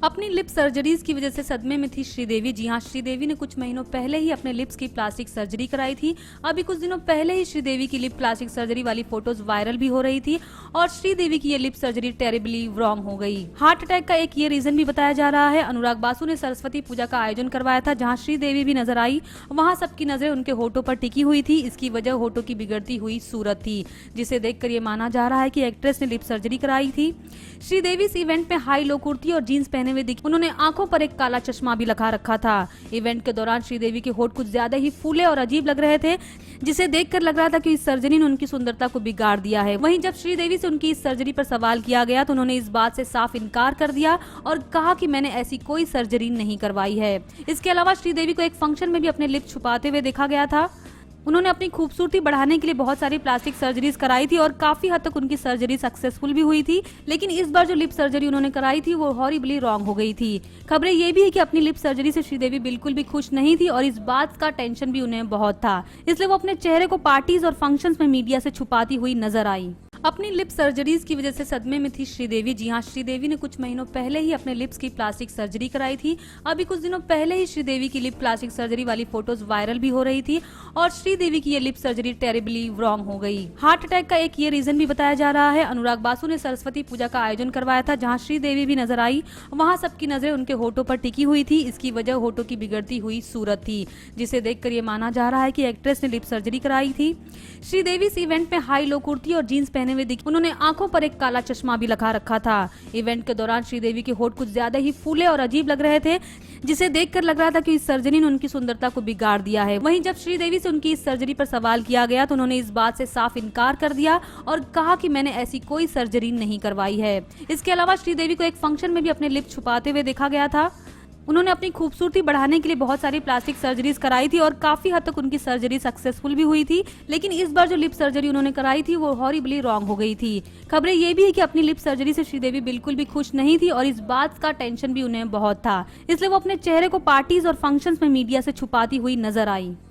अपनी lip surgeries की वजह से सदमे में थी श्रीदेवी। जी हां, श्रीदेवी ने कुछ महीनों पहले ही अपने लिप्स की प्लास्टिक सर्जरी कराई थी। अभी कुछ दिनों पहले ही श्रीदेवी की लिप प्लास्टिक सर्जरी वाली फोटोज वायरल भी हो रही थी और श्रीदेवी की ये लिप सर्जरी टेरिबली रॉन्ग हो गई। हार्ट अटैक का एक ये रीजन भी बताया जा रहा है। अनुराग बासु ने सरस्वती पूजा का आयोजन करवाया था, जहाँ श्रीदेवी भी नजर आई। वहाँ सबकी नजरें उनके होठों पर टिकी हुई थी। इसकी वजह होठों की बिगड़ती हुई सूरत थी, जिसे देखकर ये माना जा रहा है कि एक्ट्रेस ने लिप सर्जरी कराई थी। श्रीदेवी इस इवेंट में हाई लो कुर्ती और जीन्स पहने हुए दिखी। उन्होंने आंखों पर एक काला चश्मा भी लगा रखा था। इवेंट के दौरान श्रीदेवी के होठ कुछ ज्यादा ही फूले और अजीब लग रहे थे, जिसे देखकर लग रहा था कि इस सर्जरी ने उनकी सुंदरता को बिगाड़ दिया है। वहीं जब श्रीदेवी से उनकी इस सर्जरी पर सवाल किया गया तो उन्होंने इस बात से साफ इनकार कर दिया और कहा कि मैंने ऐसी कोई सर्जरी नहीं करवाई है। इसके अलावा श्रीदेवी को एक फंक्शन में भी अपने लिप छुपाते हुए देखा गया था। उन्होंने अपनी खूबसूरती बढ़ाने के लिए बहुत सारी प्लास्टिक सर्जरीज कराई थी और काफी हद तक उनकी सर्जरी सक्सेसफुल भी हुई थी, लेकिन इस बार जो लिप सर्जरी उन्होंने कराई थी वो हॉरिबली रॉन्ग हो गई थी। खबरें ये भी है कि अपनी लिप सर्जरी से श्रीदेवी बिल्कुल भी खुश नहीं थी और इस बात का टेंशन भी उन्हें बहुत था, इसलिए वो अपने चेहरे को पार्टीज और फंक्शंस में मीडिया से छुपाती हुई नजर आई। अपनी लिप सर्जरीज की वजह से सदमे में थी श्रीदेवी। जी हां, श्रीदेवी ने कुछ महीनों पहले ही अपने लिप्स की प्लास्टिक सर्जरी कराई थी। अभी कुछ दिनों पहले ही श्रीदेवी की लिप प्लास्टिक सर्जरी वाली फोटोज वायरल भी हो रही थी और श्रीदेवी की ये लिप सर्जरी टेरिबली रॉन्ग हो गई। हार्ट अटैक का एक ये रीजन भी बताया जा रहा है। अनुराग बासु ने सरस्वती पूजा का आयोजन करवाया था, जहाँ श्रीदेवी भी नजर आई। वहाँ सबकी नजरें उनके होठों पर टिकी हुई थी। इसकी वजह होठों की बिगड़ती हुई सूरत थी, जिसे देखकर ये माना जा रहा है कि एक्ट्रेस ने लिप सर्जरी कराई थी। श्रीदेवी इस इवेंट में हाई लो कुर्ती और जीन्स पहने हुए दिखी। उन्होंने आंखों पर एक काला चश्मा भी लगा रखा था। इवेंट के दौरान श्रीदेवी के होठ कुछ ज्यादा ही फूले और अजीब लग रहे थे, जिसे देखकर लग रहा था कि इस सर्जरी ने उनकी सुंदरता को बिगाड़ दिया है। वहीं जब श्रीदेवी से उनकी इस सर्जरी पर सवाल किया गया तो उन्होंने इस बात से साफ इनकार कर दिया और कहा कि मैंने ऐसी कोई सर्जरी नहीं करवाई है। इसके अलावा श्रीदेवी को एक फंक्शन में भी अपने लिप छुपाते हुए देखा गया था। उन्होंने अपनी खूबसूरती बढ़ाने के लिए बहुत सारी प्लास्टिक सर्जरीज कराई थी और काफी हद तक उनकी सर्जरी सक्सेसफुल भी हुई थी, लेकिन इस बार जो लिप सर्जरी उन्होंने कराई थी वो हॉरिबली रॉन्ग हो गई थी। खबरें ये भी है कि अपनी लिप सर्जरी से श्रीदेवी बिल्कुल भी खुश नहीं थी और इस बात का टेंशन भी उन्हें बहुत था, इसलिए वो अपने चेहरे को पार्टीज और फंक्शंस में मीडिया से छुपाती हुई नजर आई।